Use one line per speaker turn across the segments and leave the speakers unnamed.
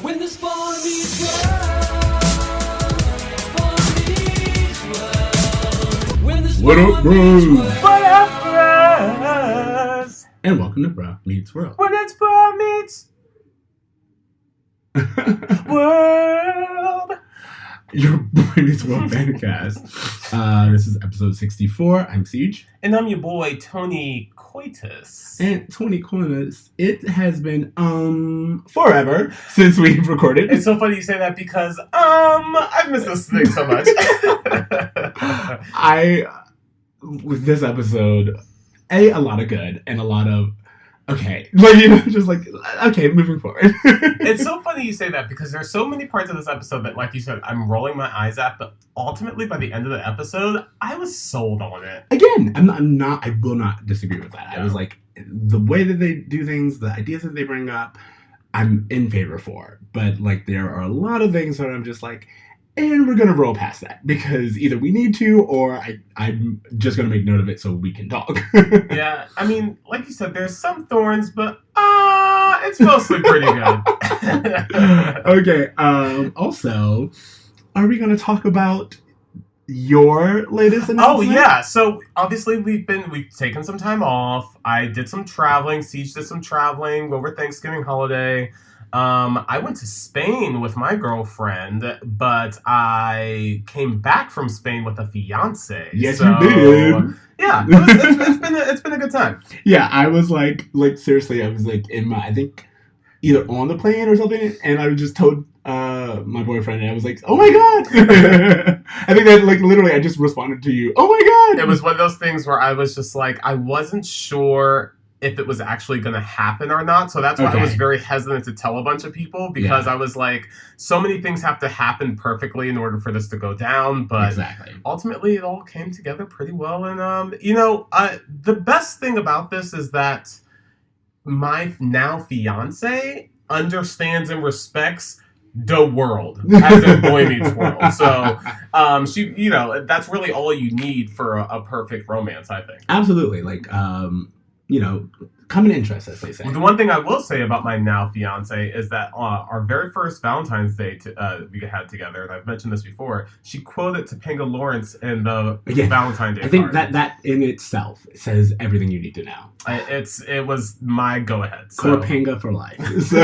When the spawn meets world, when the
What up, bros?
What up, bros?
And welcome to Bro Meets World.
When it's bro meets world.
Your Boy Meets World fancast. This is episode 64. I'm Ceej.
And I'm your boy, Tony Coitus.
And Tony Coitus, it has been, forever since we've recorded.
It's so funny you say that because, I've missed this thing so much.
With this episode, a lot of good and a lot of, okay. Like, you know, just like, okay, moving forward.
It's so funny you say that because there's so many parts of this episode that, like you said, I'm rolling my eyes at, but ultimately by the end of the episode, I was sold on it.
Again, I will not disagree with that. Yeah. I was like, the way that they do things, the ideas that they bring up, I'm in favor for. But, like, there are a lot of things that I'm just like, and we're going to roll past that because either we need to or I'm just going to make note of it so we can talk.
Yeah, I mean, like you said, there's some thorns, but it's mostly pretty good.
Okay, also, are we going to talk about your latest announcement?
Oh, yeah. So, obviously, we've taken some time off. I did some traveling. Ceej did some traveling over Thanksgiving holiday. I went to Spain with my girlfriend, but I came back from Spain with a fiance.
Yes, you did.
Yeah, it's been a good time.
Yeah, I was like seriously, I was like in I think either on the plane or something, and I just told my boyfriend, and I was like, oh my god. I think that like literally I just responded to you, oh my god.
It was one of those things where I was just like, I wasn't sure if it was actually going to happen or not. So that's why I was very hesitant to tell a bunch of people because I was like, so many things have to happen perfectly in order for this to go down. But ultimately it all came together pretty well. And, the best thing about this is that my now fiance understands and respects the world as in Boy Meets World. So she, that's really all you need for a perfect romance, I think.
Absolutely. Like, common interest, as they say.
Well, the one thing I will say about my now fiance is that our very first Valentine's Day we had together, and I've mentioned this before, she quoted Topanga Lawrence in the Valentine's Day
I think
card.
that in itself says everything you need to know.
It was my go-ahead.
So. Topanga for life. So,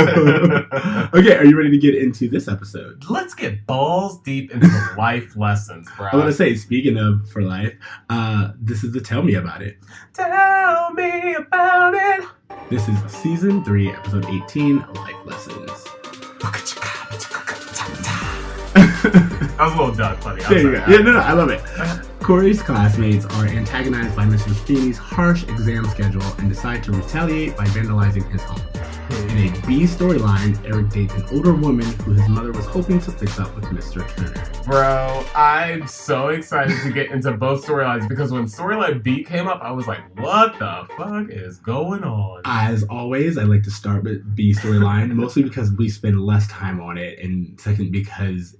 okay, are you ready to get into this episode?
Let's get balls deep into life lessons, bro.
I want to say, speaking of for life, this is the Tell Me About It.
Tell me about it.
This is season 3, episode 18, Life Lessons.
That was a little duck, buddy.
I love it. Corey's classmates are antagonized by Mrs. Feeny's harsh exam schedule and decide to retaliate by vandalizing his home. In a B storyline, Eric dates an older woman who his mother was hoping to fix up with Mr. Turner.
Bro, I'm so excited to get into both storylines because when storyline B came up, I was like, what the fuck is going on?
As always, I like to start with B storyline, mostly because we spend less time on it, and second because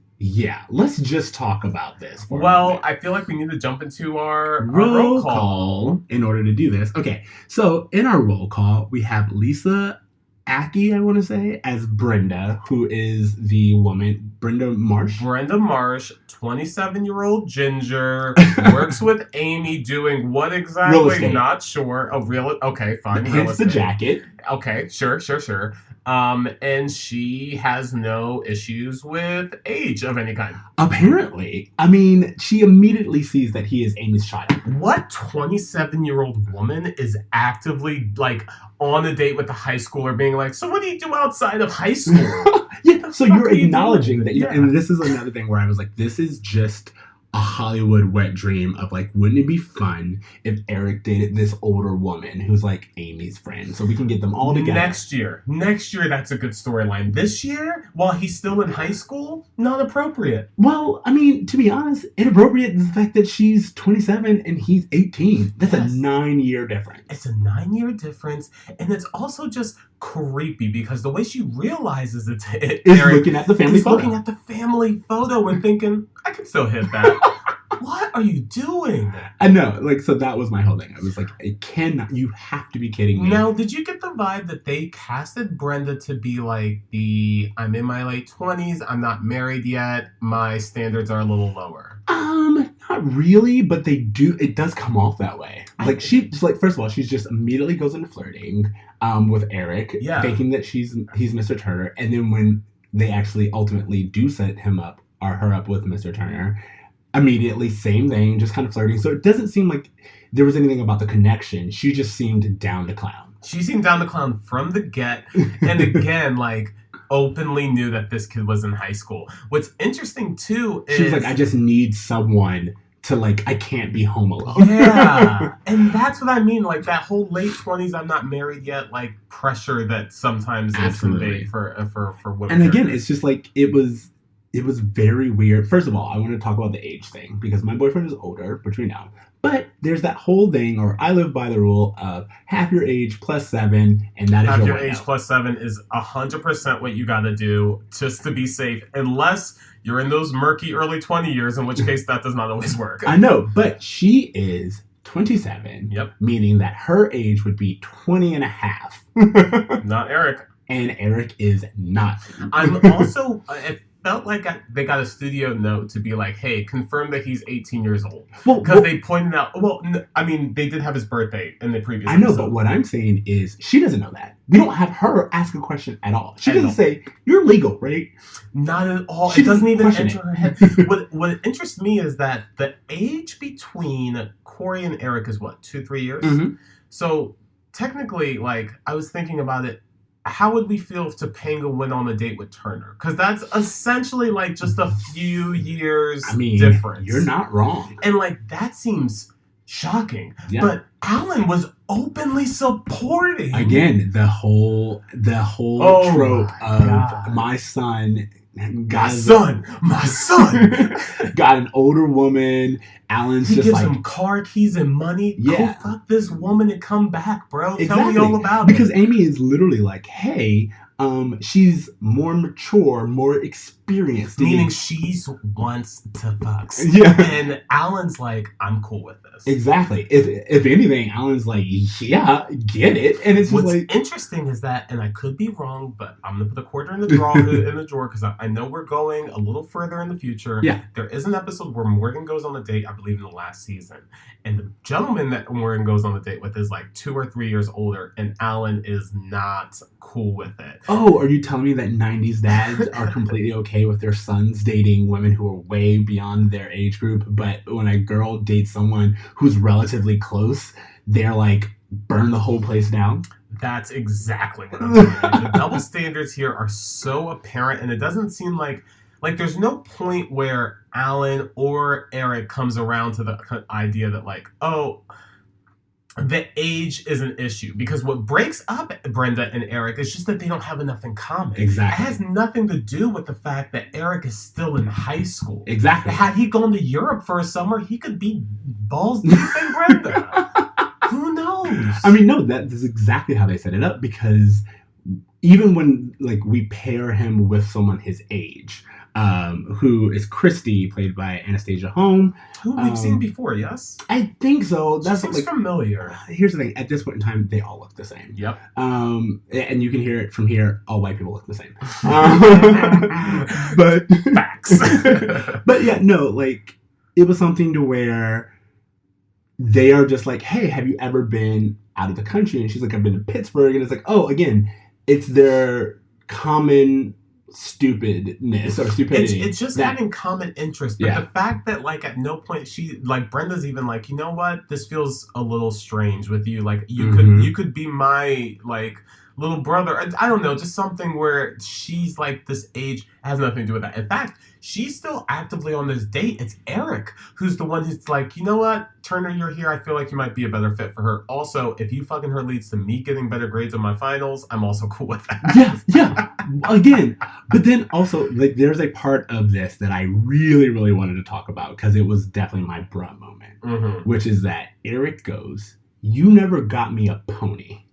let's just talk about this.
Well, I feel like we need to jump into our
roll call in order to do this. Okay, so in our roll call, we have Lisa Aki, I want to say, as Brenda, who is the woman, Brenda Marsh,
27-year-old ginger, works with Amy doing what exactly?
Real estate.
Not sure. Oh, okay, fine.
Hence the jacket.
Okay, sure. And she has no issues with age of any kind.
Apparently. I mean, she immediately sees that he is Amy's child.
What 27-year-old woman is actively, like, on a date with a high schooler being like, so what do you do outside of high school?
So you're acknowledging that. And this is another thing where I was like, this is just a Hollywood wet dream of like, wouldn't it be fun if Eric dated this older woman who's like Amy's friend, so we can get them all together
next year, that's a good storyline. This year, while he's still in high school, not appropriate.
Well, I mean, to be honest, inappropriate is the fact that she's 27 and he's 18. That's a 9-year difference.
It's a 9-year difference, and it's also just creepy because the way she realizes is
looking at the family photo.
Looking at the family photo and thinking, I can still hit that. What are you doing?
I know, like, so that was my whole thing. I was like, you have to be kidding me.
Now, did you get the vibe that they casted Brenda to be like I'm in my late 20s, I'm not married yet, my standards are a little lower?
Not really, but it does come off that way. Like, first of all, she just immediately goes into flirting, with Eric, thinking that he's Mr. Turner, and then when they actually ultimately do set him up, or her up with Mr. Turner, immediately, same thing, just kind of flirting. So it doesn't seem like there was anything about the connection. She just seemed down to clown.
She seemed down to clown from the get, and again, like, openly knew that this kid was in high school. What's interesting, too, is...
She was like, I just need someone to, like, I can't be home alone.
Yeah, and that's what I mean, like, that whole late 20s, I'm not married yet, like, pressure that sometimes is conveyed for women.
And again, it's just, like, it was very weird. First of all, I want to talk about the age thing, because my boyfriend is older, which we know. But there's that whole thing, or I live by the rule of half your age plus 7, and that is
half your
way
age
out.
plus 7 is 100% what you got to do just to be safe, unless you're in those murky early 20 years, in which case that does not always work.
I know, but she is 27,
yep,
meaning that her age would be 20 and a half.
Not Eric.
And Eric is not.
I'm also... it felt like they got a studio note to be like, hey, confirm that he's 18 years old. Because they pointed out... Well, I mean, they did have his birthday in the previous
I know,
episode.
but what I'm saying is she doesn't know that. We don't have her ask a question at all. She doesn't say, you're legal, right?
Not at all.
She
it doesn't even
question
enter her head. What interests me is that the age between Corey and Eric is what, 2-3 years?
Mm-hmm.
So technically, like, I was thinking about it, how would we feel if Topanga went on a date with Turner? Because that's essentially like just a few years difference.
You're not wrong.
And like, that seems shocking.
Yeah.
But Alan was openly supporting.
Again, the whole trope of my son got an older woman. Alan's
he
just
gives
like
him car keys and money.
Yeah.
Go fuck this woman and come back, bro.
Exactly.
Tell me all about
because
it.
Amy is literally like, hey, she's more mature, more experienced.
Meaning she wants to fuck.
Yeah.
And Alan's like, I'm cool with this.
Exactly. If anything, Alan's like, yeah, get it. And it's
what's
like
interesting is that, and I could be wrong, but I'm gonna put a quarter in the drawer because I know we're going a little further in the future.
Yeah.
There is an episode where Morgan goes on a date, I believe in the last season, and the gentleman that Morgan goes on the date with is like 2 or 3 years older, and Alan is not cool with it.
Oh, are you telling me that 90s dads are completely okay with their sons dating women who are way beyond their age group, but when a girl dates someone who's relatively close, they're like, burn the whole place down?
That's exactly what I'm saying. The double standards here are so apparent, and it doesn't seem like there's no point where Alan or Eric comes around to the idea that like, oh, the age is an issue, because what breaks up Brenda and Eric is just that they don't have enough in common.
Exactly.
It has nothing to do with the fact that Eric is still in high school.
Exactly.
Had he gone to Europe for a summer, he could be balls deep in Brenda. Who knows?
I mean, no, that is exactly how they set it up, because even when like we pair him with someone his age, who is Christy, played by Anastasia Holm.
Who we've seen before, yes?
I think so.
That seems like, familiar.
Here's the thing. At this point in time, they all look the same.
Yep.
And you can hear it from here. All white people look the same. But
facts.
But yeah, no, like, it was something to where they are just like, hey, have you ever been out of the country? And she's like, I've been to Pittsburgh. And it's like, oh, again, it's their common stupidness or stupidity.
It's just having common interest. But the fact that like at no point Brenda's even like, you know what, this feels a little strange with you. Like you could be my like little brother. I don't know, just something where she's like this age has nothing to do with that. In fact, she's still actively on this date. It's Eric who's the one who's like, you know what, Turner, you're here. I feel like you might be a better fit for her. Also, if you fucking her leads to me getting better grades on my finals, I'm also cool with that.
Yeah. Again, but then also, like, there's a part of this that I really, really wanted to talk about because it was definitely my bruh moment, which is that Eric goes, you never got me a pony.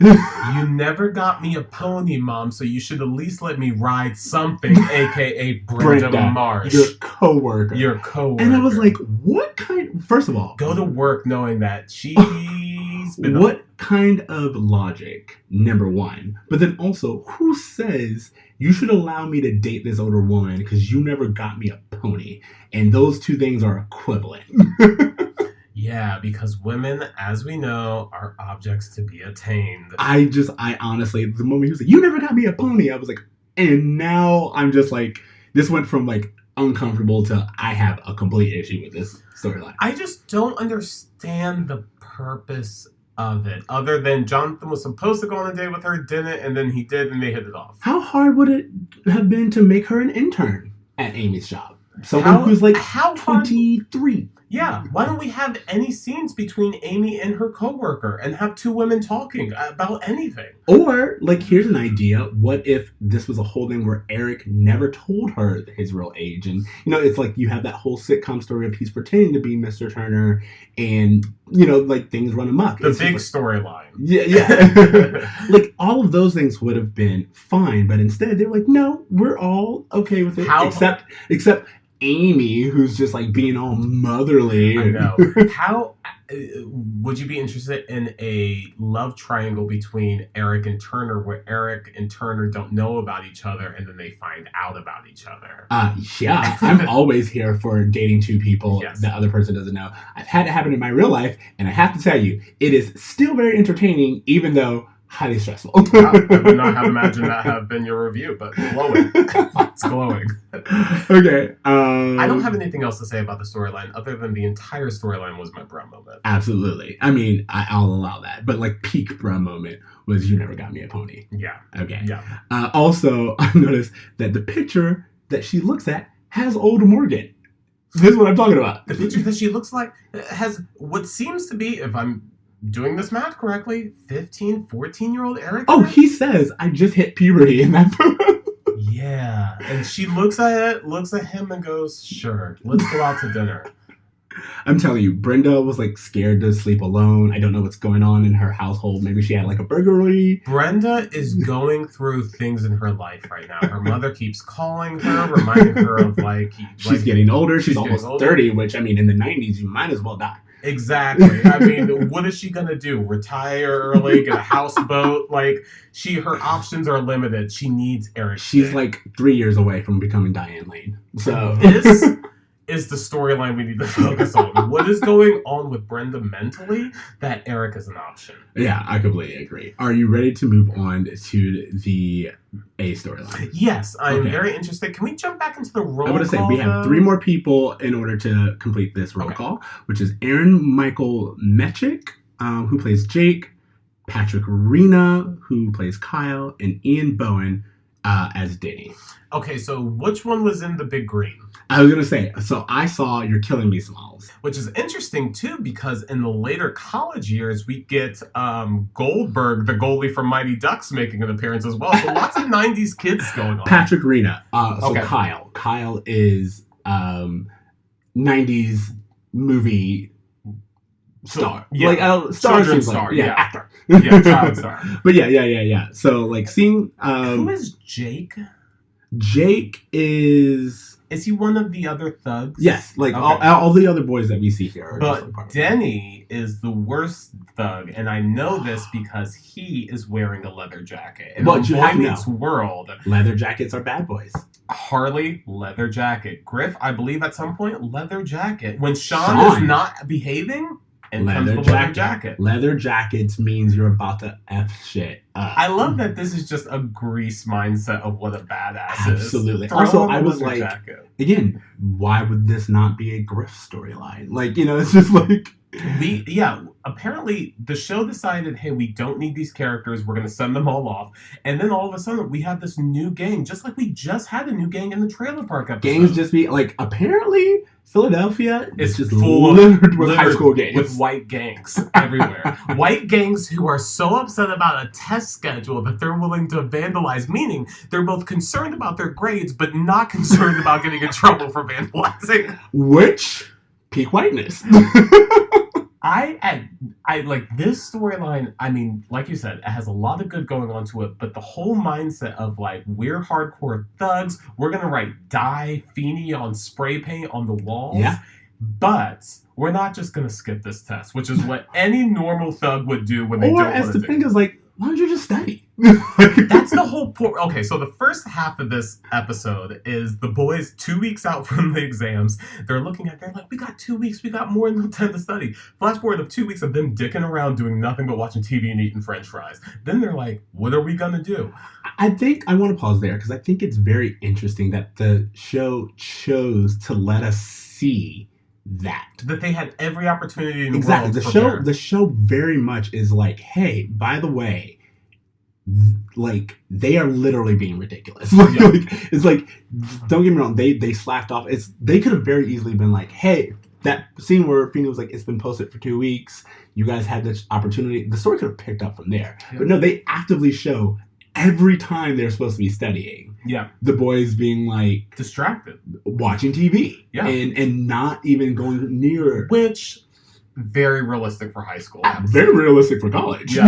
You never got me a pony, Mom, so you should at least let me ride something, a.k.a. Brenda Marsh.
Your coworker.
Your coworker.
And I was like, what kind... First of all...
Go to work knowing that she's been...
What kind of logic, number one? But then also, who says you should allow me to date this older woman because you never got me a pony? And those two things are equivalent.
Yeah, because women, as we know, are objects to be attained.
I honestly, the moment he was like, you never got me a pony, I was like, and now I'm just like, this went from like uncomfortable to I have a complete issue with this storyline.
I just don't understand the purpose of it, other than Jonathan was supposed to go on a date with her, didn't, and then he did, and they hit it off.
How hard would it have been to make her an intern at Amy's job? Someone who's like 23.
Yeah, why don't we have any scenes between Amy and her coworker and have two women talking about anything?
Or, like, here's an idea. What if this was a whole thing where Eric never told her his real age? And, you know, it's like you have that whole sitcom story of he's pretending to be Mr. Turner and, you know, like, things run amok.
The big storyline.
Yeah. Like, all of those things would have been fine. But instead, they're like, no, we're all okay with it. Except Amy, who's just like being all motherly.
I know. How would you be interested in a love triangle between Eric and Turner, where Eric and Turner don't know about each other and then they find out about each other?
Yeah, I'm always here for dating two people
Yes.
the other person doesn't know. I've had it happen in my real life, and I have to tell you, it is still very entertaining, even though highly stressful.
I would not have imagined that have been your review, but glowing. It's glowing.
Okay.
I don't have anything else to say about the storyline other than the entire storyline was my bro moment.
Absolutely. I mean, I'll allow that. But like peak bro moment was you never got me a pony.
Yeah.
Okay.
Yeah.
Also, I noticed that the picture that she looks at has old Morgan. This is what I'm talking about.
The picture that she looks like has what seems to be, if I'm doing this math correctly, 15, 14-year-old Eric?
Oh, he says, I just hit puberty in that photo.
Yeah. And she looks at him and goes, sure, let's go out to dinner.
I'm telling you, Brenda was like scared to sleep alone. I don't know what's going on in her household. Maybe she had like a burglary.
Brenda is going through things in her life right now. Her mother keeps calling her, reminding her of
she's getting older. She's almost 30, which I mean, in the 90s, you might as well die.
Exactly. I mean, what is she gonna do? Retire early, get a houseboat? Like, her options are limited. She needs Eric.
She's like 3 years away from becoming Diane Lane. So
this is the storyline we need to focus on. What is going on with Brenda mentally that Eric is an option?
Yeah, I completely agree. Are you ready to move on to the A storyline?
Yes, I'm very interested. Can we jump back into the roll call?
I would say we have 3 more people in order to complete this roll call, which is Aaron Michael Mechik, who plays Jake, Patrick Rena, who plays Kyle, and Ian Bowen as Denny.
Okay, so which one was in the big green?
I was going to say, so I saw You're Killing Me Smalls.
Which is interesting, too, because in the later college years, we get Goldberg, the goalie from Mighty Ducks, making an appearance as well. So lots of 90s kids going on.
Patrick Rena. Kyle. Kyle is 90s movie star.
Yeah.
Children's
star.
Yeah, actor.
Yeah, child star.
But yeah. So, like, seeing...
who is Jake?
Jake is
he one of the other thugs?
Yes, like all the other boys that we see here. Are
but
just like
Denny is the worst thug, and I know this because he is wearing a leather jacket. In
Boy
Meets World,
leather jackets are bad boys.
Harley, leather jacket. Griff, I believe at some point, leather jacket. When Sean is not behaving, and comes the leather jacket.
Leather jackets means you're about to F shit up.
I love that this is just a Grease mindset of what a badass is.
Absolutely. Also, I was like, again, why would this not be a Griff storyline? Like, you know, it's just like...
apparently the show decided, hey, we don't need these characters, we're going to send them all off. And then all of a sudden, we have this new gang, just like we just had a new gang in the Trailer Park episode.
Gangs just be, like, apparently... Philadelphia is just
full
littered with high school gangs.
With white gangs everywhere. White gangs who are so upset about a test schedule that they're willing to vandalize, meaning they're both concerned about their grades, but not concerned about getting in trouble for vandalizing.
Which, peak whiteness.
I like this storyline. I mean, like you said, it has a lot of good going on to it, but the whole mindset of like, we're hardcore thugs, we're gonna write die Feeny on spray paint on the walls.
Yeah.
But we're not just gonna skip this test, which is what any normal thug would do when they
Or
don't
as
want
the
to
thing
do.
is like, why don't you just study?
That's the whole point. Okay, so the first half of this episode is the boys 2 weeks out from the exams. They're like, we got 2 weeks, we got more than time to study. Flash forward of 2 weeks of them dicking around doing nothing but watching TV and eating French fries. Then they're like, what are we gonna do?
I think I want to pause there because I think it's very interesting that the show chose to let us see that
they had every opportunity in the
exactly.
world to
The
prepare.
the show very much is like, hey, by the way, like they are literally being ridiculous. It's like, don't get me wrong, they slacked off. They could have very easily been like, hey, that scene where Feeny was like, it's been posted for 2 weeks, you guys had this opportunity. The story could have picked up from there.
Yeah.
But no, they actively show every time they're supposed to be studying.
Yeah.
The boys being like
Distracted.
watching TV.
Yeah.
And not even going near.
Which very realistic for high school.
Very realistic for college.
Yeah.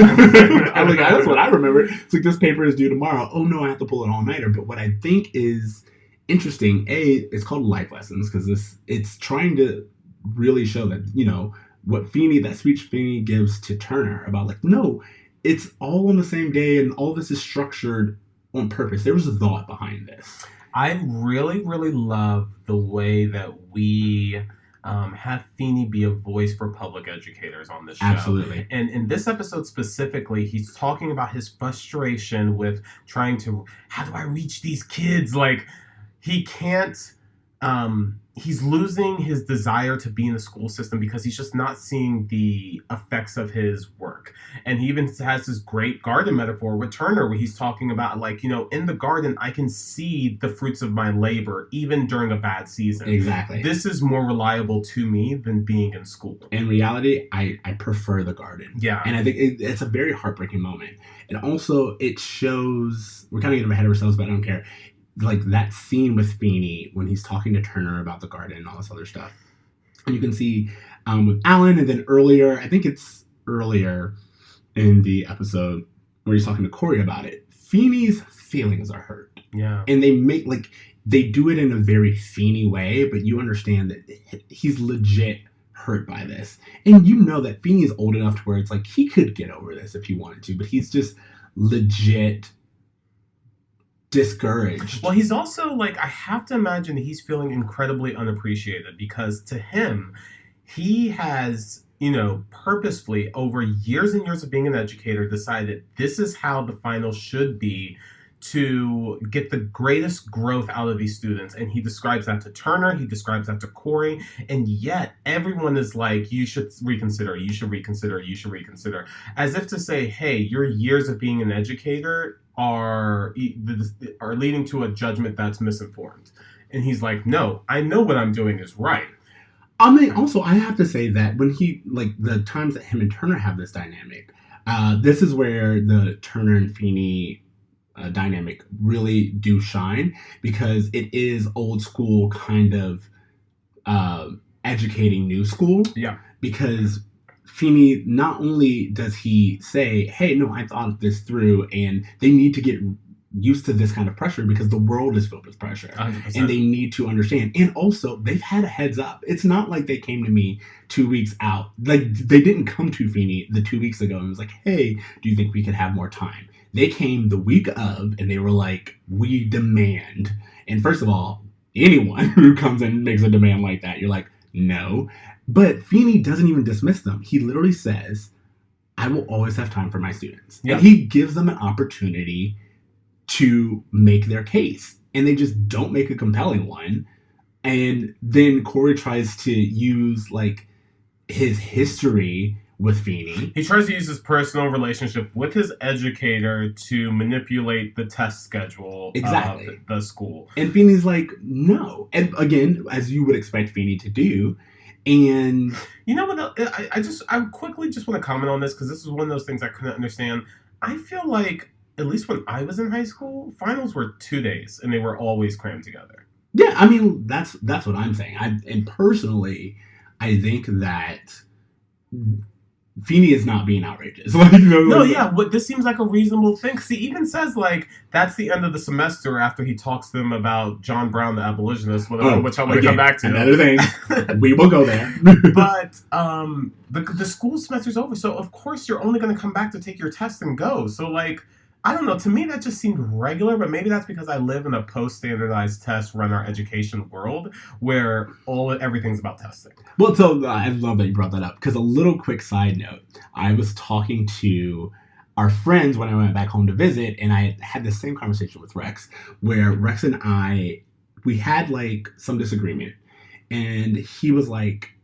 I'm like, that's what I remember. It's like, this paper is due tomorrow. Oh no, I have to pull an all-nighter. But what I think is interesting, it's called Life Lessons, because it's trying to really show that, you know, what Feeny, that speech Feeny gives to Turner about like, no, it's all on the same day and all this is structured on purpose. There was a thought behind this.
I really, really love the way that we have Feeny be a voice for public educators on this show.
Absolutely.
And in this episode specifically, he's talking about his frustration with trying to, how do I reach these kids? Like, he can't, he's losing his desire to be in the school system because he's just not seeing the effects of his work. And he even has this great garden metaphor with Turner where he's talking about, like, you know, in the garden, I can see the fruits of my labor even during a bad season.
Exactly.
This is more reliable to me than being in school.
In reality, I prefer the garden.
Yeah.
And I think it's a very heartbreaking moment. And also, it shows, we're kind of getting ahead of ourselves, but I don't care. Like that scene with Feeny when he's talking to Turner about the garden and all this other stuff. And you can see with Alan, and then earlier, I think it's earlier in the episode where he's talking to Corey about it, Feeny's feelings are hurt.
Yeah.
And they do it in a very Feeny way, but you understand that he's legit hurt by this. And you know that Feeny is old enough to where it's like he could get over this if he wanted to, but he's just legit discouraged.
Well, he's also like, I have to imagine he's feeling incredibly unappreciated because to him, he has, you know, purposefully over years and years of being an educator decided this is how the final should be to get the greatest growth out of these students. And he describes that to Turner, he describes that to Corey, and yet everyone is like, you should reconsider, you should reconsider, you should reconsider. As if to say, hey, your years of being an educator are leading to a judgment that's misinformed. And he's like, no, I know what I'm doing is right.
I mean, also, I have to say that when he, like, the times that him and Turner have this dynamic, this is where the Turner and Feeny dynamic really do shine, because it is old school kind of educating new school.
Yeah.
Because Feeny, not only does he say, hey, no, I thought this through, and they need to get used to this kind of pressure because the world is filled with pressure
100%.
and they need to understand. And also, they've had a heads up. It's not like they came to me 2 weeks out. Like, they didn't come to Feeny the 2 weeks ago and was like, hey, do you think we could have more time? They came the week of and they were like, we demand. And first of all, anyone who comes and makes a demand like that, you're like, no. But Feeny doesn't even dismiss them. He literally says, I will always have time for my students.
Yeah.
And he gives them an opportunity to make their case. And they just don't make a compelling one. And then Corey tries to use, like, his history with Feeny.
He tries to use his personal relationship with his educator to manipulate the test schedule
Exactly.
of the school.
And Feeny's like, no. And again, as you would expect Feeny to do. And
you know what? I quickly just want to comment on this because this is one of those things I couldn't understand. I feel like, at least when I was in high school, finals were 2 days and they were always crammed together.
yeah, I mean, that's what I'm saying. And personally, I think that Feeny is not being outrageous. Like, you know,
No,
like,
yeah, this seems like a reasonable thing. 'Cause he even says, like, that's the end of the semester after he talks to them about John Brown, the abolitionist, whatever, which I'm going to come back to.
Another thing. We will go there.
But the school semester's over, so of course you're only going to come back to take your test and go. So, like, I don't know. To me, that just seemed regular, but maybe that's because I live in a post-standardized test run our education world where everything's about testing.
Well, so I love that you brought that up, because a little quick side note, I was talking to our friends when I went back home to visit, and I had the same conversation with Rex, where Rex and I, we had like some disagreement, and he was like,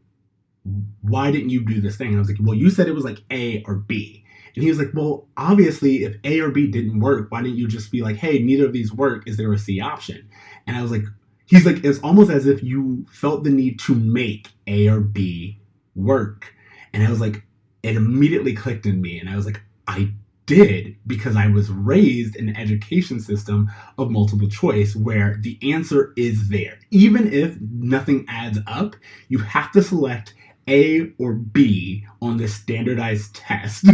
why didn't you do this thing? And I was like, well, you said it was like A or B. And he was like, well, obviously, if A or B didn't work, why didn't you just be like, hey, neither of these work. Is there a C option? And I was like, he's like, it's almost as if you felt the need to make A or B work. And I was like, it immediately clicked in me. And I was like, I did, because I was raised in an education system of multiple choice where the answer is there. Even if nothing adds up, you have to select A or B on this standardized test.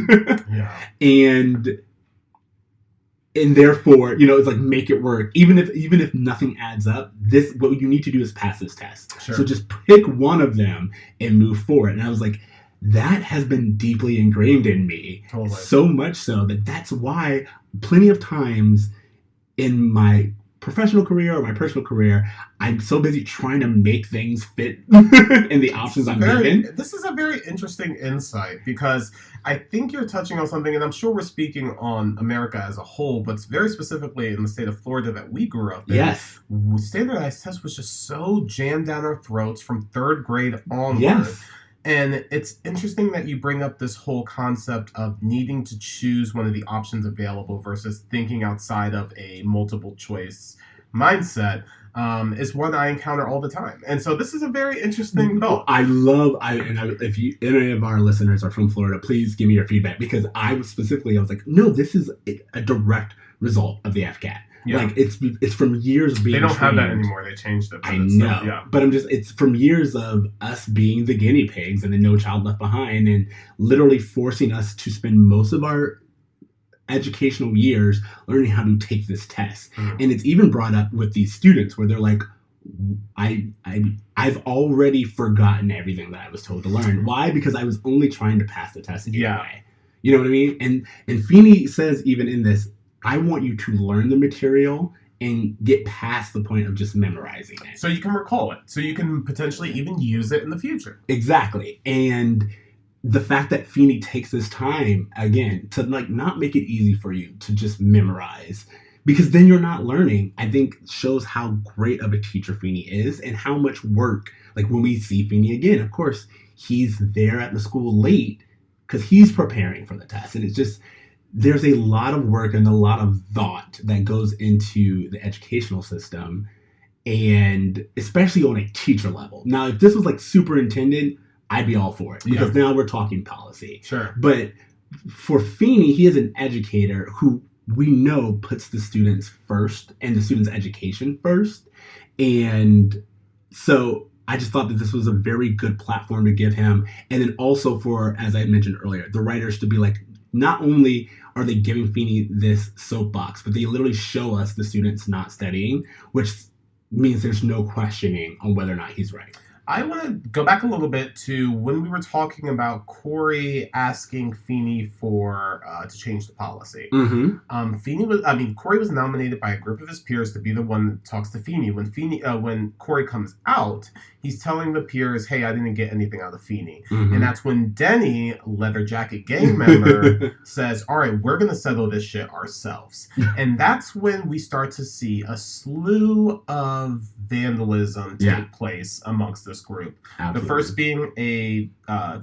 Yeah.
And therefore, you know, it's like, make it work. Even if nothing adds up, what you need to do is pass this test.
Sure.
So just pick one of them and move forward. And I was like, that has been deeply ingrained in me.
Totally.
So much so that's why plenty of times in my professional career or my personal career, I'm so busy trying to make things fit in the options I'm given.
This is a very interesting insight, because I think you're touching on something, and I'm sure we're speaking on America as a whole, but very specifically in the state of Florida that we grew up in.
Yes.
Standardized tests was just so jammed down our throats from third grade onward.
Yes.
And it's interesting that you bring up this whole concept of needing to choose one of the options available versus thinking outside of a multiple choice mindset. Is one I encounter all the time. And so this is a very interesting thought.
If any of our listeners are from Florida, please give me your feedback, because I was like, no, this is a direct result of the FCAT.
Yeah.
Like, it's from years being
They don't
trained.
have that anymore. They changed it.
I know. But it's from years of us being the guinea pigs and the No Child Left Behind, and literally forcing us to spend most of our educational years learning how to take this test. And it's even brought up with these students where they're like, I've already forgotten everything that I was told to learn. Why? Because I was only trying to pass the test anyway. You know what I mean? And Feeny says, even in this, I want you to learn the material and get past the point of just memorizing it.
So you can recall it. So you can potentially even use it in the future.
Exactly. And the fact that Feeny takes this time, again, to like not make it easy for you to just memorize, because then you're not learning, I think shows how great of a teacher Feeny is and how much work, like when we see Feeny again, of course, he's there at the school late because he's preparing for the test. And it's just, there's a lot of work and a lot of thought that goes into the educational system, and especially on a teacher level. Now, if this was like superintendent, I'd be all for it, because now we're talking policy.
Sure.
But for Feeny, he is an educator who we know puts the students first and the students' education first. And so I just thought that this was a very good platform to give him. And then also for, as I mentioned earlier, the writers to be like, not only are they giving Feeny this soapbox, but they literally show us the students not studying, which means there's no questioning on whether or not he's right.
I want to go back a little bit to when we were talking about Corey asking Feeny for to change the policy.
Mm-hmm.
Corey was nominated by a group of his peers to be the one that talks to Feeny. When Corey comes out, he's telling the peers, "Hey, I didn't get anything out of Feeny," and that's when Denny, Leather Jacket gang member, says, "All right, we're gonna settle this shit ourselves," and that's when we start to see a slew of vandalism take place amongst this group. Absolutely. The first being a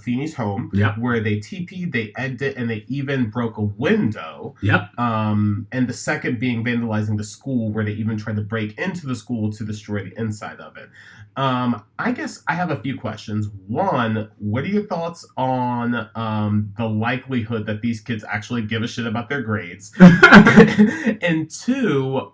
Feeny's home, where they TP'd, they egged it, and they even broke a window. And the second being vandalizing the school, where they even tried to break into the school to destroy the inside of it. I guess I have a few questions. One, what are your thoughts on the likelihood that these kids actually give a shit about their grades? And two,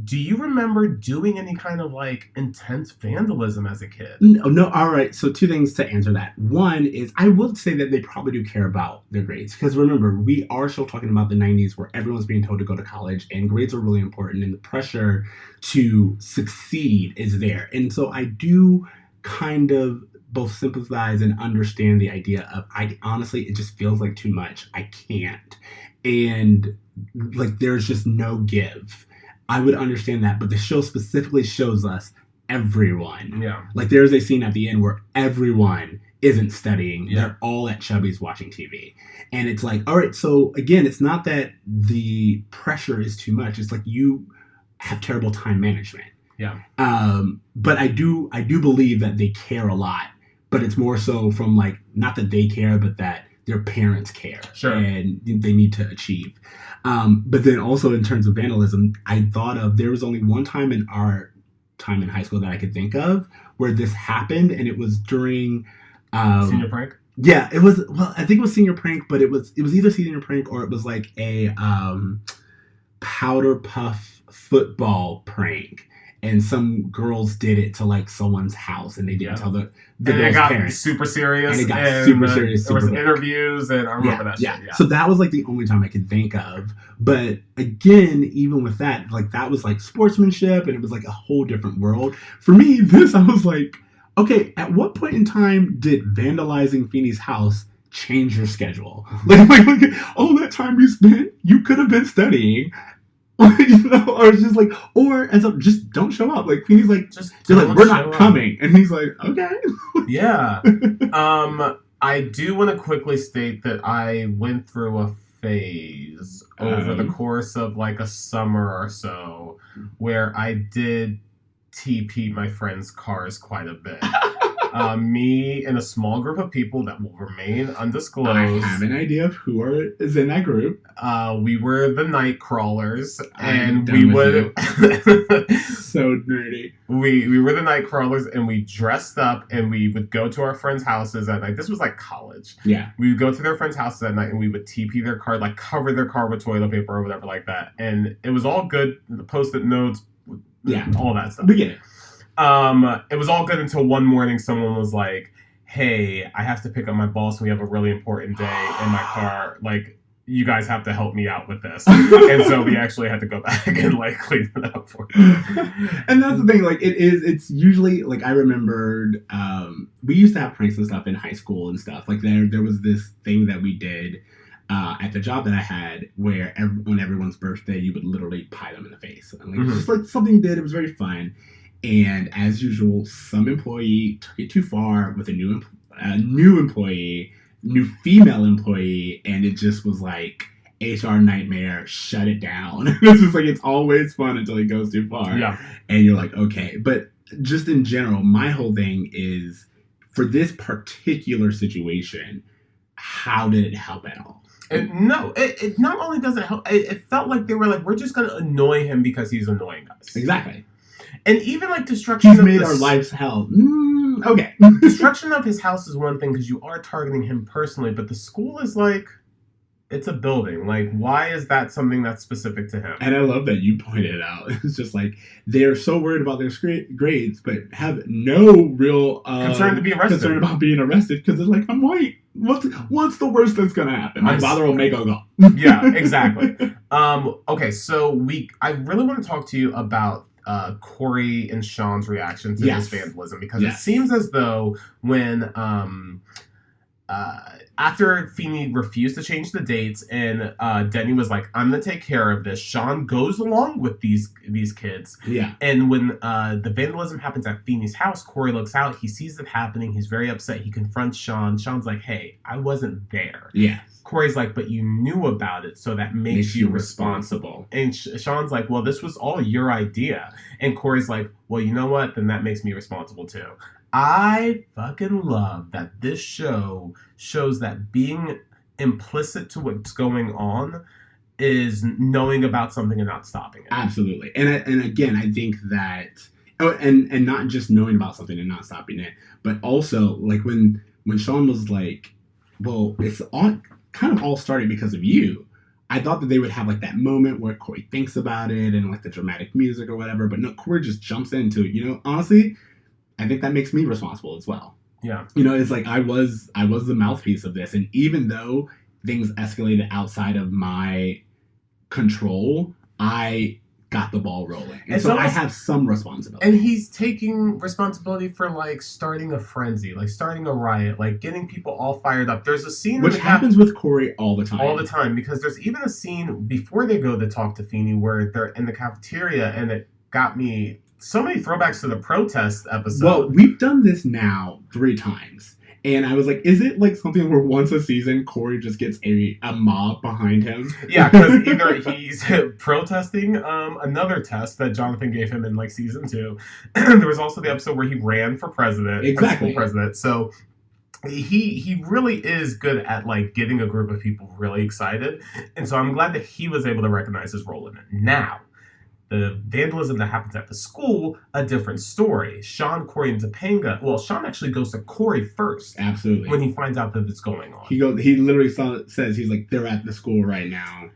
do you remember doing any kind of like intense vandalism as a kid?
No. All right. So two things to answer that. One is I would say that they probably do care about their grades because remember we are still talking about the 90s where everyone's being told to go to college and grades are really important and the pressure to succeed is there. And so I do kind of both sympathize and understand the idea of I honestly it just feels like too much. I can't. And like there's just no give. I would understand that, but the show specifically shows us everyone.
Yeah.
Like there's a scene at the end where everyone isn't studying.
Yeah.
They're all at Chubby's watching TV. And it's like, all right, so again, it's not that the pressure is too much. It's like you have terrible time management.
Yeah.
But I do believe that they care a lot, but it's more so from like, not that they care, but that their parents care.
Sure.
And they need to achieve. But then also in terms of vandalism, I thought of there was only one time in our time in high school that I could think of where this happened, and it was during
senior prank.
Yeah, it was. Well, I think it was senior prank, but it was either senior prank or it was like a powder puff football prank. And some girls did it to like someone's house, and they didn't tell the girl's
got
parents.
Super serious.
And it got super serious.
There was
super
interviews, and I remember that.
Yeah.
Shit, yeah.
So that was like the only time I could think of. But again, even with that, like that was like sportsmanship, and it was like a whole different world. For me, this I was like, okay, at what point in time did vandalizing Feeny's house change your schedule? Like all that time you spent, you could have been studying. You know, or it's just like, or as a, just don't show up. Like Feeny's like, just they're like, we're not coming, and he's like, okay.
Yeah. I do want to quickly state that I went through a phase over the course of like a summer or so where I did TP my friends' cars quite a bit. Me and a small group of people that will remain undisclosed.
I have an idea of who is in that group.
We were the night crawlers, and we would
so nerdy.
We were the night crawlers, and we dressed up, and we would go to our friends' houses at night. This was like college.
Yeah,
we would go to their friends' houses at night, and we would TP their car, like cover their car with toilet paper or whatever like that, and it was all good. The Post-it notes, all that stuff.
We get it.
It was all good until one morning someone was like, hey, I have to pick up my boss and we have a really important day in my car. Like, you guys have to help me out with this. And so we actually had to go back and like clean it up for you.
And that's the thing, like it's usually like I remembered we used to have pranks and stuff in high school and stuff. Like there was this thing that we did at the job that I had where on everyone's birthday you would literally pie them in the face. And like just like something you did, it was very fun. And as usual, some employee took it too far with a new employee, new female employee, and it just was like HR nightmare. Shut it down. It's just like it's always fun until it goes too far.
Yeah,
and you're like, okay. But just in general, my whole thing is for this particular situation, how did it help at all?
It not only doesn't help. It felt like they were like, we're just gonna annoy him because he's annoying us.
Exactly.
And even like destruction
He's
of
made our lives hell. Okay.
Destruction of his house is one thing because you are targeting him personally, but the school is like, it's a building. Like, why is that something that's specific to him?
And I love that you pointed it out. It's just like they're so worried about their grades, but have no real
concern
about being arrested because they're like, I'm white. What's the worst that's gonna happen? My father will make a go.
Yeah, exactly. Okay, so I really want to talk to you about Corey and Sean's reaction to this vandalism because it seems as though when after Feeny refused to change the dates and Denny was like, I'm gonna take care of this, Sean goes along with these kids.
Yeah.
And when the vandalism happens at Feeny's house, Corey looks out, he sees it happening, he's very upset, he confronts Sean. Sean's like, hey, I wasn't there.
Yeah.
Corey's like, but you knew about it, so that makes you responsible. And Sean's like, well, this was all your idea. And Corey's like, well, you know what? Then that makes me responsible too. I fucking love that this show shows that being implicit to what's going on is knowing about something and not stopping it.
Absolutely. And again, I think that, and not just knowing about something and not stopping it, but also like when Sean was like, well, it's all kind of all started because of you. I thought that they would have like that moment where Corey thinks about it and like the dramatic music or whatever, but no, Corey just jumps into it. You know, honestly, I think that makes me responsible as well.
Yeah.
You know, it's like I was the mouthpiece of this, and even though things escalated outside of my control, I got the ball rolling. And so I have some responsibility.
And he's taking responsibility for like starting a frenzy, like starting a riot, like getting people all fired up. There's a scene
which happens with Corey all the time.
All the time, because there's even a scene before they go to talk to Feeny where they're in the cafeteria, and it got me so many throwbacks to the protest episode.
Well, we've done this now 3 times. And I was like, is it like something where once a season Corey just gets a mob behind him?
Yeah, because either he's protesting another test that Jonathan gave him in like season 2. There was also the episode where he ran for president,
exactly,
school president. So he really is good at like getting a group of people really excited, and so I'm glad that he was able to recognize his role in it. Now, the vandalism that happens at the school, a different story. Sean, Corey, and Topanga. Well, Sean actually goes to Corey first.
Absolutely.
When he finds out that it's going on.
He literally says, he's like, they're at the school right now.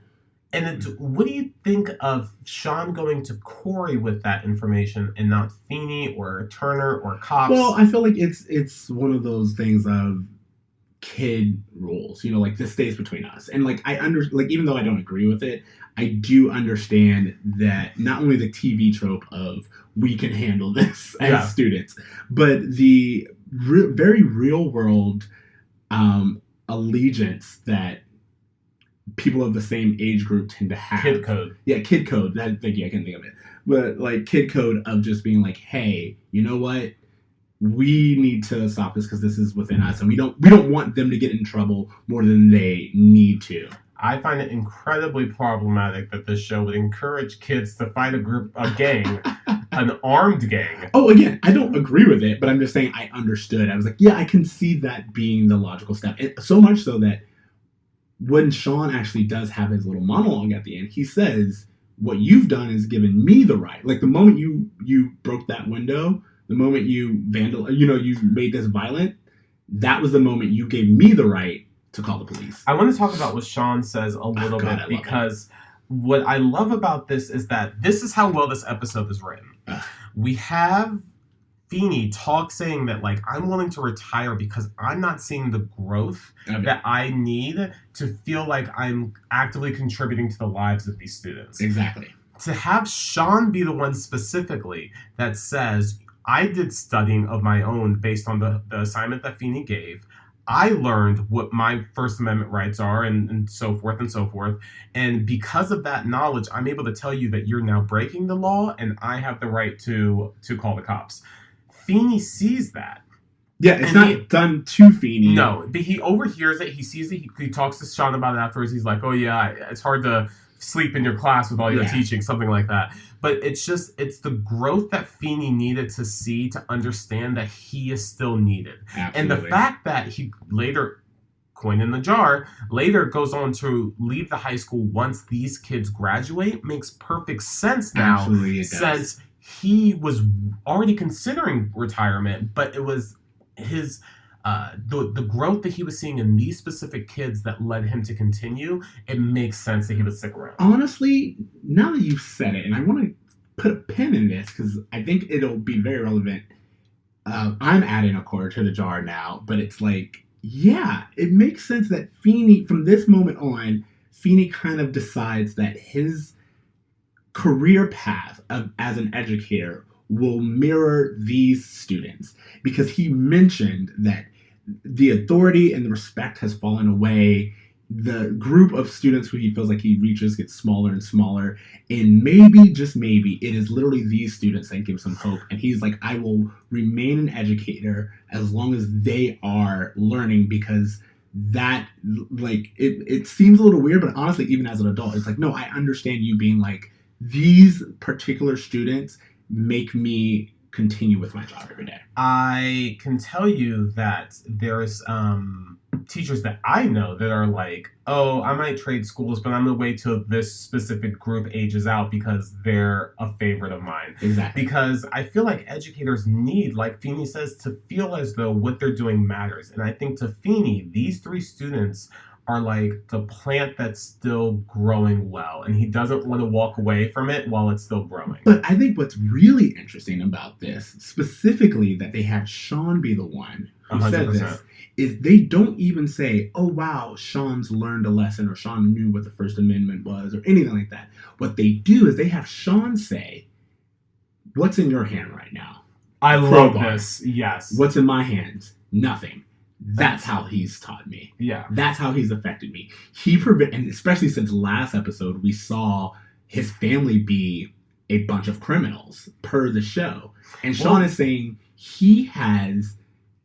And what do you think of Sean going to Corey with that information and not Feeny or Turner or cops?
Well, I feel like it's one of those things of kid rules, you know, like this stays between us. And like even though I don't agree with it, I do understand that not only the TV trope of we can handle this as students, but the very real world allegiance that people of the same age group tend to have.
Kid code.
Yeah, kid code. Thank you, I can't think of it. But like kid code of just being like, hey, you know what? We need to stop this because this is within us, and we don't want them to get in trouble more than they need to.
I find it incredibly problematic that this show would encourage kids to fight a gang, an armed gang.
Oh, again, I don't agree with it, but I'm just saying I understood. I was like, yeah, I can see that being the logical step. And so much so that when Sean actually does have his little monologue at the end, he says, what you've done is given me the right. Like the moment you broke that window, the moment you you made this violent, that was the moment you gave me the right to call the police.
I want to talk about what Sean says a little bit, because what I love about this is that this is how well this episode is written. We have Feeny saying that like, I'm willing to retire because I'm not seeing the growth that I need to feel like I'm actively contributing to the lives of these students.
Exactly.
To have Sean be the one specifically that says, I did studying of my own based on the assignment that Feeny gave. I learned what my First Amendment rights are and so forth and so forth. And because of that knowledge, I'm able to tell you that you're now breaking the law and I have the right to call the cops. Feeny sees that.
Yeah, it's not done to Feeny.
No, but he overhears it. He sees it. He talks to Sean about it afterwards. He's like, oh yeah, it's hard to sleep in your class with all your teaching, something like that. But it's the growth that Feeny needed to see to understand that he is still needed. Absolutely. And the fact that he later, coin in the jar, later goes on to leave the high school once these kids graduate makes perfect sense now.
Absolutely, it does.
Since he was already considering retirement, but it was his the growth that he was seeing in these specific kids that led him to continue. It makes sense that he would stick around.
Honestly, now that you've said it, and I want to put a pin in this because I think it'll be very relevant. I'm adding a quarter to the jar now, but it's like, yeah, it makes sense that Feeny, from this moment on, Feeny kind of decides that his career path as an educator will mirror these students, because he mentioned that the authority and the respect has fallen away. The group of students who he feels like he reaches gets smaller and smaller, and maybe, just maybe, it is literally these students that give some hope. And he's like, I will remain an educator as long as they are learning, because that, like, it seems a little weird, but honestly, even as an adult, it's like, no, I understand you being like, these particular students make me continue with my job every day.
I can tell you that there's teachers that I know that are like, oh, I might trade schools, but I'm going to wait till this specific group ages out because they're a favorite of mine.
Exactly.
Because I feel like educators need, like Feeny says, to feel as though what they're doing matters. And I think to Feeny, these 3 students are like the plant that's still growing well, and he doesn't want to walk away from it while it's still growing.
But I think what's really interesting about this, specifically that they had Sean be the one who
100%.
said this, is they don't even say, oh wow, Sean's learned a lesson or Sean knew what the First Amendment was or anything like that. What they do is they have Sean say, what's in your hand right now?
I love this. Yes.
What's in my hands? Nothing. That's how he's taught me.
Yeah.
That's how he's affected me. And especially since last episode, we saw his family be a bunch of criminals per the show. And Sean is saying he has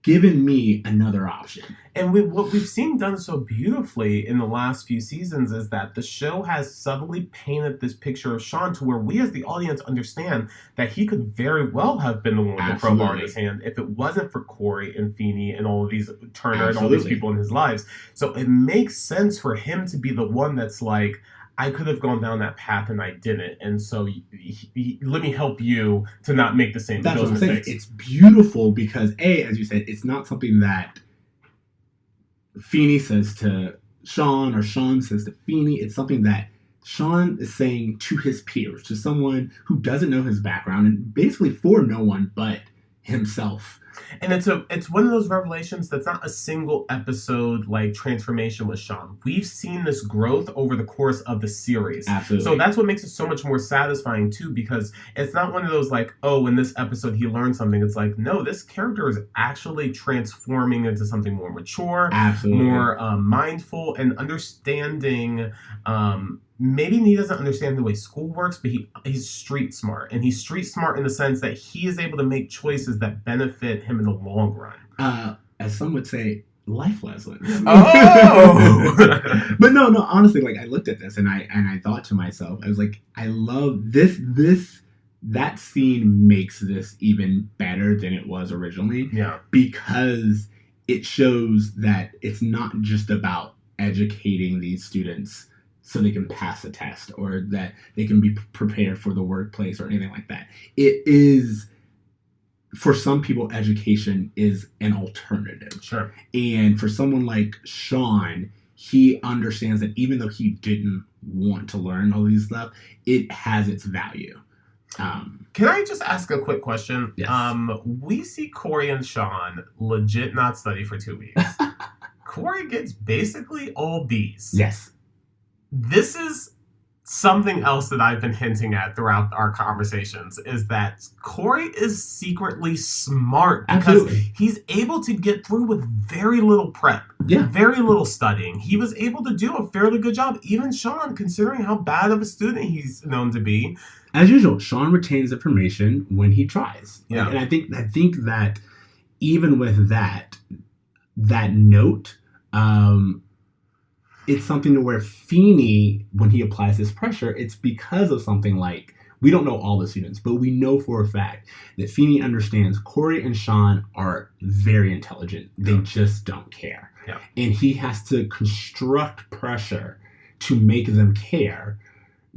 given me another option.
And what we've seen done so beautifully in the last few seasons is that the show has subtly painted this picture of Sean to where we as the audience understand that he could very well have been the one with the crowbar in his hand if it wasn't for Corey and Feeny and all of these Turner and all these people in his lives. So it makes sense for him to be the one that's like, I could have gone down that path and I didn't, and so let me help you to not make the same mistakes.
It's beautiful because as you said, it's not something that Feeny says to Sean or Sean says to Feeny. It's something that Sean is saying to his peers, to someone who doesn't know his background, and basically for no one but himself.
And it's one of those revelations that's not a single episode like transformation with Sean. We've seen this growth over the course of the series.
Absolutely.
So that's what makes it so much more satisfying too, because it's not one of those like, oh, in this episode he learned something. It's like, no, this character is actually transforming into something more mature, more mindful, and understanding. Maybe he doesn't understand the way school works, but he's street smart. And he's street smart in the sense that he is able to make choices that benefit him in the long run.
As some would say, life lessons.
Oh!
But no, honestly, like I looked at this and I thought to myself, I was like, I love this, that scene makes this even better than it was originally.
Yeah.
Because it shows that it's not just about educating these students so they can pass a test or that they can be prepared for the workplace or anything like that. It is, for some people, education is an alternative.
Sure.
And for someone like Sean, he understands that even though he didn't want to learn all these stuff, it has its value.
Can I just ask a quick question?
Yes.
We see Corey and Sean legit not study for 2 weeks. Corey gets basically all B's.
Yes.
This is something else that I've been hinting at throughout our conversations, is that Corey is secretly smart because he's able to get through with very little prep, very little studying. He was able to do a fairly good job. Even Sean, considering how bad of a student he's known to be.
As usual, Sean retains information when he tries.
Yeah.
And I think that even with that note, it's something to where Feeny, when he applies this pressure, it's because of something like, we don't know all the students, but we know for a fact that Feeny understands Corey and Sean are very intelligent. They just don't care.
Yeah.
And he has to construct pressure to make them care,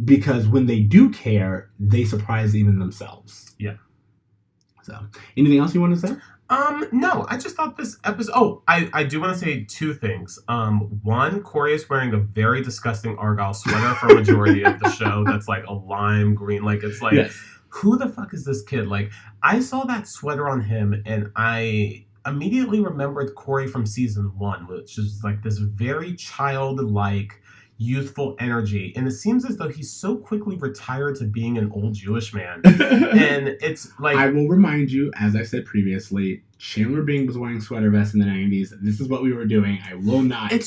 because when they do care, they surprise even themselves.
Yeah.
So, anything else you want to say?
No, I just thought this episode... I do want to say 2 things. One, Corey is wearing a very disgusting Argyle sweater for a majority of the show that's like a lime green. Like, it's like, who the fuck is this kid? Like, I saw that sweater on him and I immediately remembered Corey from season 1, which is like this very childlike, youthful energy, and it seems as though he's so quickly retired to being an old Jewish man. And it's like, I
will remind you, as I said previously, Chandler Bing was wearing sweater vests in the 90s. This is what we were doing. I will not.
It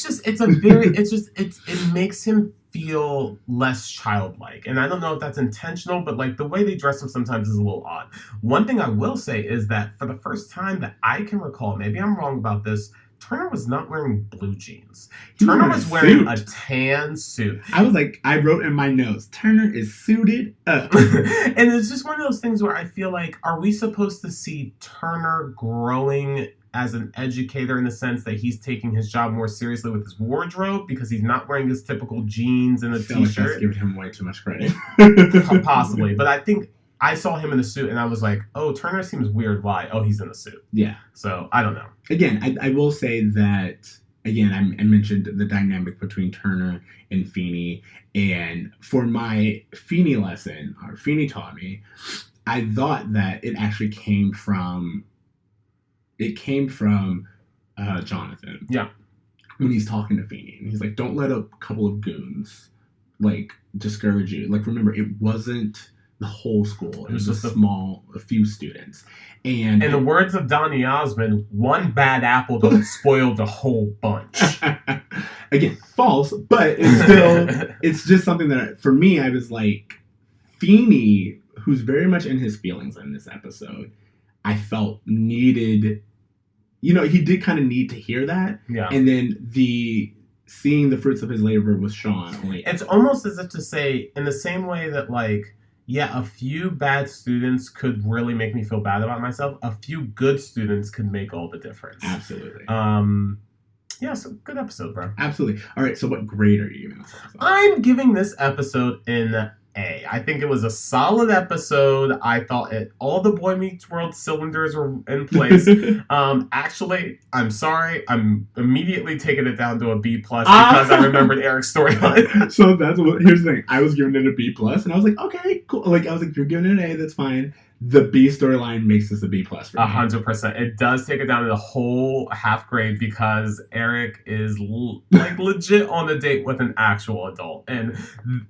makes him feel less childlike, and I don't know if that's intentional, but like the way they dress him sometimes is a little odd. One thing I will say is that for the first time that I can recall, maybe I'm wrong about this, Turner was not wearing blue jeans. Turner was wearing a tan suit.
I wrote in my notes, Turner is suited up.
And it's just one of those things where I feel like, are we supposed to see Turner growing as an educator in the sense that he's taking his job more seriously with his wardrobe because he's not wearing his typical jeans and a t-shirt?
Like that's giving him way too much credit.
Possibly. But I think I saw him in a suit and I was like, oh, Turner seems weird. Why? Oh, he's in a suit.
Yeah.
So I don't know.
Again, I will say that again, I mentioned the dynamic between Turner and Feeny. And for my Feeny lesson, or Feeny taught me, I thought that it actually came from Jonathan.
Yeah.
When he's talking to Feeny. And he's like, don't let a couple of goons, like, discourage you. Like, remember, it wasn't the whole school. It was just a few students. And
in the words of Donny Osmond, one bad apple doesn't spoil the whole bunch.
Again, false, but it's still, it's just something that, for me, I was like, Feeny, who's very much in his feelings in this episode, I felt needed, he did kind of need to hear that.
Yeah.
And then seeing the fruits of his labor with Sean.
It's almost as if to say, in the same way that, like, yeah, a few bad students could really make me feel bad about myself. A few good students could make all the difference.
Absolutely.
Yeah, so good episode, bro.
Absolutely. All right, so what grade are you giving this episode?
I'm giving this episode an A. I think it was a solid episode. I thought all the Boy Meets World cylinders were in place. Actually, I'm sorry. I'm immediately taking it down to a B+ because I remembered Eric's storyline.
So here's the thing. I was giving it a B+, and I was like, okay, cool. Like, I was like, you're giving it an A, that's fine. The B storyline makes this a B+ for me.
100%. It does take it down to the whole half grade because Eric is legit on a date with an actual adult. And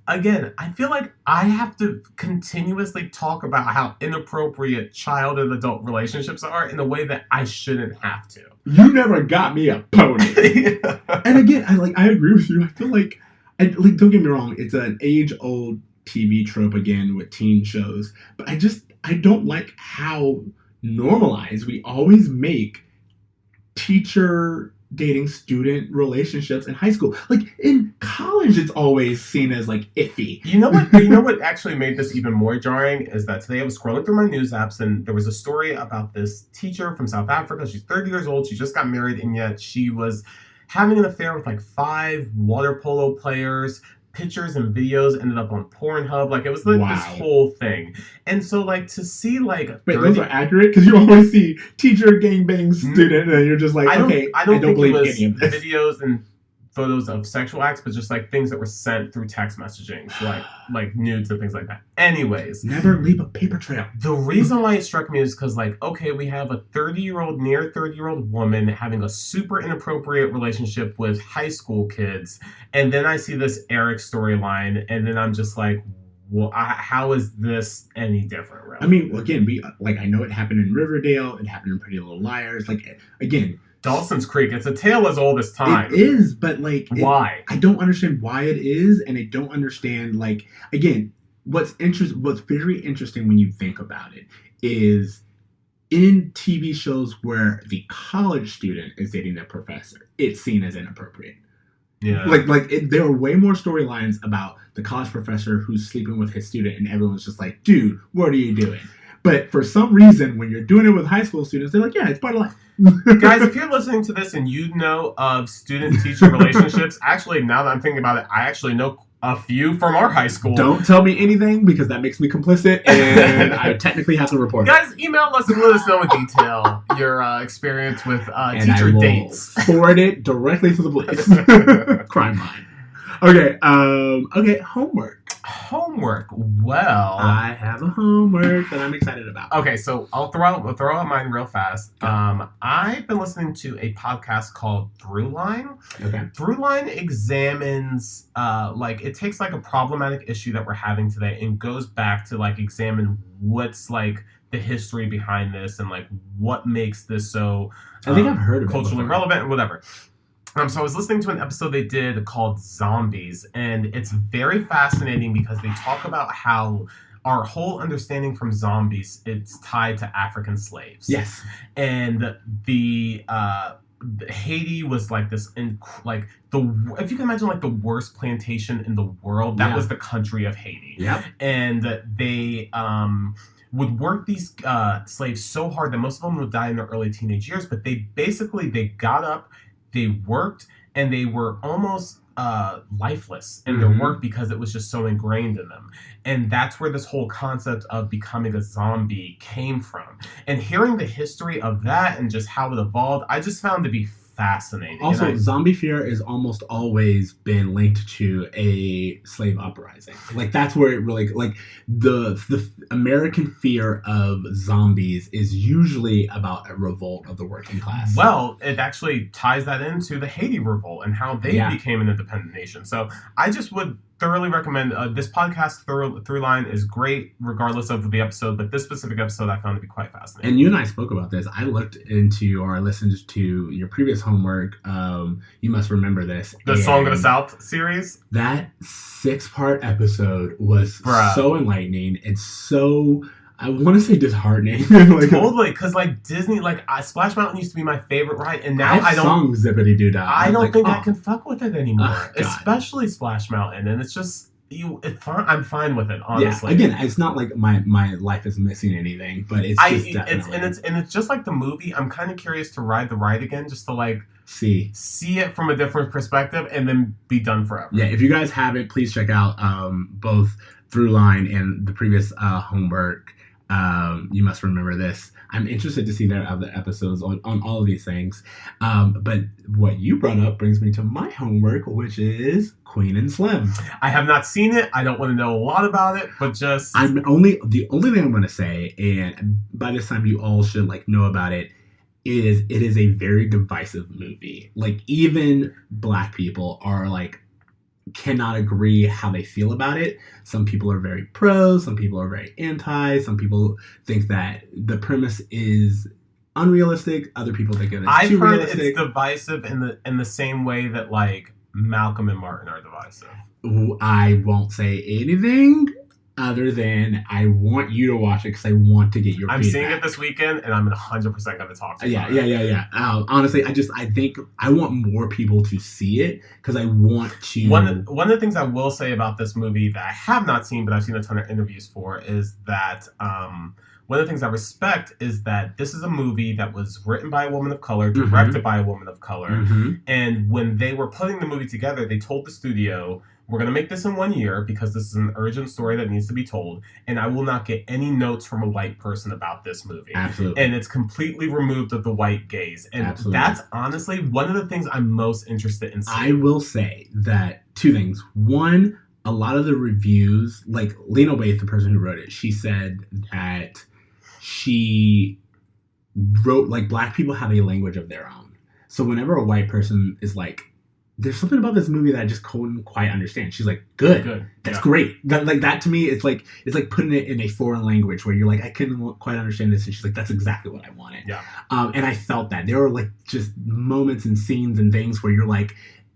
again, I feel like I have to continuously talk about how inappropriate child and adult relationships are in a way that I shouldn't have to.
You never got me a pony. And again, I agree with you. I feel like, don't get me wrong, it's an age-old TV trope again with teen shows, but I don't like how normalized we always make teacher dating student relationships in high school. Like, in college, it's always seen as, like, iffy.
You know what actually made this even more jarring is that today I was scrolling through my news apps and there was a story about this teacher from South Africa. She's 30 years old. She just got married, and yet she was having an affair with, like, 5 water polo players. Pictures and videos ended up on Pornhub. Like, it was like this whole thing. And so, like, to see, like...
Wait, those are accurate? Because you always see teacher gangbang student, and you're just like, I don't believe any of this.
Videos and photos of sexual acts, but just, like, things that were sent through text messaging. So, like nudes and things like that. Anyways.
Never leave a paper trail.
The reason why it struck me is because, like, okay, we have a near 30-year-old woman having a super inappropriate relationship with high school kids. And then I see this Eric storyline, and then I'm just like, well, how is this any different, really?
I mean, again, I know it happened in Riverdale. It happened in Pretty Little Liars. Like, again...
Dawson's Creek, it's a tale as old as time.
It is, but, like...
Why?
I don't understand why it is, and I don't understand, like... Again, what's very interesting when you think about it is in TV shows where the college student is dating their professor, it's seen as inappropriate.
Yeah.
There are way more storylines about the college professor who's sleeping with his student, and everyone's just like, dude, what are you doing? But for some reason, when you're doing it with high school students, they're like, yeah, it's part of life.
Guys, if you're listening to this and you know of student-teacher relationships, actually, now that I'm thinking about it, I actually know a few from our high school.
Don't tell me anything because that makes me complicit and I technically have to report it.
Guys, email us and let us know in detail your experience with teacher dates.
Forward it directly to the police. Crime line. Okay, homework.
Homework. Well,
I have a homework that I'm excited about.
Okay, so I'll throw out mine real fast. I've been listening to a podcast called Throughline.
Okay.
Throughline examines, it takes like a problematic issue that we're having today and goes back to like examine what's like the history behind this and like what makes this so
I think I've heard of
culturally relevant and whatever. So I was listening to an episode they did called Zombies, and it's very fascinating because they talk about how our whole understanding from zombies, it's tied to African slaves.
Yes.
And the Haiti was like this, if you can imagine like the worst plantation in the world, that was the country of Haiti.
Yep.
And they would work these slaves so hard that most of them would die in their early teenage years, but they got up, they worked, and they were almost lifeless in their work because it was just so ingrained in them. And that's where this whole concept of becoming a zombie came from. And hearing the history of that and just how it evolved, I just found to be fascinating.
Also, zombie fear has almost always been linked to a slave uprising. Like that's where it really like the American fear of zombies is usually about a revolt of the working class.
Well, it actually ties that into the Haiti revolt and how they became an independent nation. So I just would thoroughly recommend this podcast. Throughline is great regardless of the episode, but this specific episode I found to be quite fascinating.
And you and I spoke about this. I looked into or I listened to your previous homework. You Must Remember This.
The Song of the South series.
That 6-part episode was so enlightening. It's so, I want to say, disheartening.
Like, totally, because like Disney, like Splash Mountain used to be my favorite ride, and now I don't.
Sung Zippity Doo Dah.
I don't think I can fuck with it anymore, especially Splash Mountain, and it's just I'm fine with it, honestly.
Yeah, again, it's not like my life is missing anything, but it's just definitely.
It's just like the movie. I'm kind of curious to ride the ride again, just to like see it from a different perspective, and then be done forever.
Yeah, if you guys have it, please check out both Throughline and the previous homework. You Must Remember This. I'm interested to see their other episodes on all of these things. But what you brought up brings me to my homework, which is Queen and Slim.
I have not seen it. I don't want to know a lot about it, but just
the only thing I'm going to say, and by this time you all should like know about it, is it is a very divisive movie. Like even Black people are like cannot agree how they feel about it. Some people are very pro, some people are very anti, some people think that the premise is unrealistic, other people think it is too realistic.
It's divisive in the same way that like Malcolm and Martin are divisive.
I won't say anything other than I want you to watch it because I want to get your feedback.
Seeing it this weekend, and I'm 100% going to talk to you about it.
Yeah. Honestly, I think I want more people to see it because I want to.
One of the things I will say about this movie that I have not seen, but I've seen a ton of interviews for, is that one of the things I respect is that this is a movie that was written by a woman of color, directed by a woman of color, and when they were putting the movie together, they told the studio, we're going to make this in 1 year because this is an urgent story that needs to be told, and I will not get any notes from a white person about this movie.
Absolutely.
And it's completely removed of the white gaze. And that's honestly one of the things I'm most interested in seeing.
I will say that 2 things. One, a lot of the reviews, like Lena Waithe, the person who wrote it, she said that she wrote, like, Black people have a language of their own. So whenever a white person is like, there's something about this movie that I just couldn't quite understand. She's like, good. That's great. That to me, it's like putting it in a foreign language where you're like, I couldn't quite understand this. And she's like, that's exactly what I wanted.
Yeah.
And I felt that. There were like just moments and scenes and things where you're like,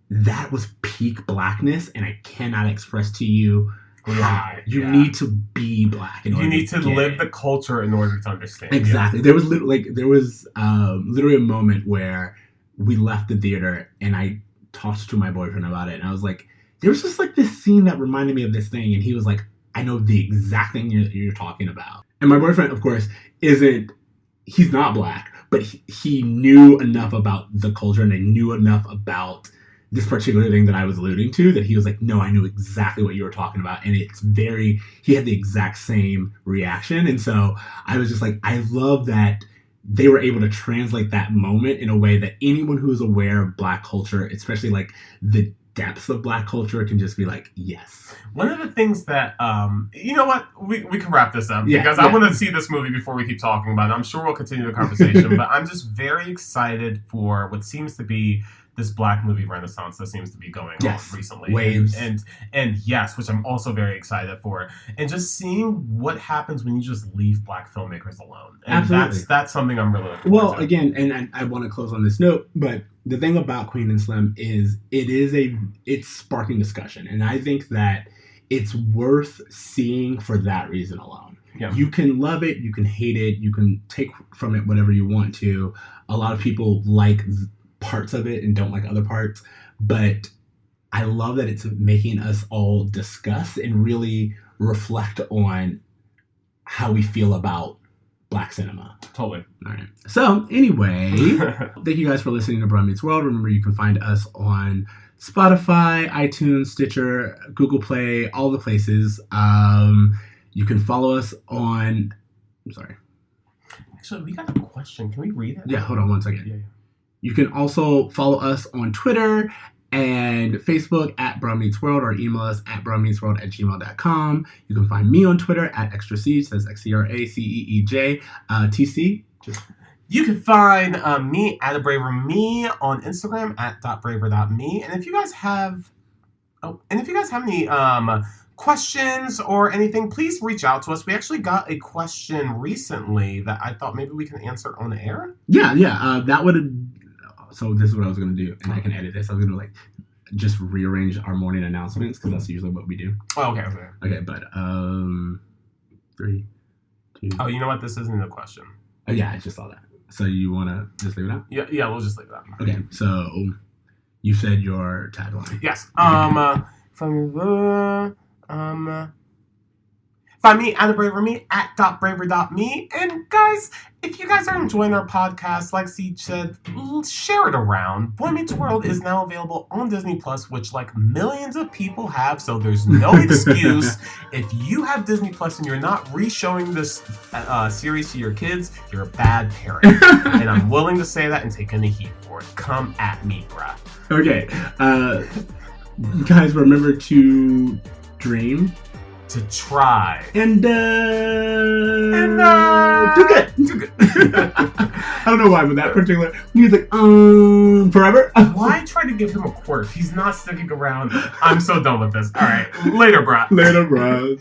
that was peak Blackness, and I cannot express to you how. You need to be Black.
You need to live the culture in order to understand.
Exactly. There was literally a moment where we left the theater and I talked to my boyfriend about it, and I was like, there was just like this scene that reminded me of this thing, and he was like, I know the exact thing you're talking about. And my boyfriend, of course, he's not Black, but he knew enough about the culture, and he knew enough about this particular thing that I was alluding to, that he was like, no, I knew exactly what you were talking about. And he had the exact same reaction. And so I was just like, I love that they were able to translate that moment in a way that anyone who is aware of Black culture, especially like the depths of Black culture, can just be like, yes.
One of the things that, you know what, we can wrap this up because I want to see this movie before we keep talking about it. I'm sure we'll continue the conversation, but I'm just very excited for what seems to be this Black movie renaissance that seems to be going on recently.
Waves.
And yes, which I'm also very excited for. And just seeing what happens when you just leave Black filmmakers alone. And
absolutely.
That's something I'm really looking forward to.
Again, and I want to close on this note, but the thing about Queen and Slim is it's sparking discussion. And I think that it's worth seeing for that reason alone.
Yeah.
You can love it, you can hate it, you can take from it whatever you want to. A lot of people like parts of it and don't like other parts, but I love that it's making us all discuss and really reflect on how we feel about Black cinema.
Totally.
All right. So anyway, thank you guys for listening to Broad Meets World. Remember, you can find us on Spotify, iTunes, Stitcher, Google Play, all the places. You can follow us on. I'm sorry.
Actually, we got a question. Can we read it?
Yeah. Hold on one second.
Yeah.
You can also follow us on Twitter and Facebook at Brown Meets World, or email us at brownmeetsworld@gmail.com. You can find me on Twitter at Extra Ceej, that's XERACEEJ. TC?
You can find me at @braverme on Instagram at .braver.me. And if you guys have any questions or anything, please reach out to us. We actually got a question recently that I thought maybe we can answer on air.
Yeah. That would. So this is what I was going to do, and I can edit this. I was going to just rearrange our morning announcements because that's usually what we do.
Oh, okay.
Okay, but 3, 2.
Oh, you know what? This isn't a question.
Oh, yeah, I just saw that. So you want to just leave it out?
Yeah, we'll just leave it out.
Okay, so you said your tagline.
Yes. Find me at @braverme at .braver.me. And guys, if you guys are enjoying our podcast, like Ceej said, share it around. Boy Meets World is now available on Disney Plus, which millions of people have, so there's no excuse. If you have Disney Plus and you're not re-showing this series to your kids, you're a bad parent. And I'm willing to say that and take any heat for it. Come at me, bruh.
Okay. Guys, remember to dream.
To try.
And do good. I don't know why, but that particular music, forever.
Why try to give him a quirk? He's not sticking around. I'm so done with this. All right. Later, bruh.
Later, bruh.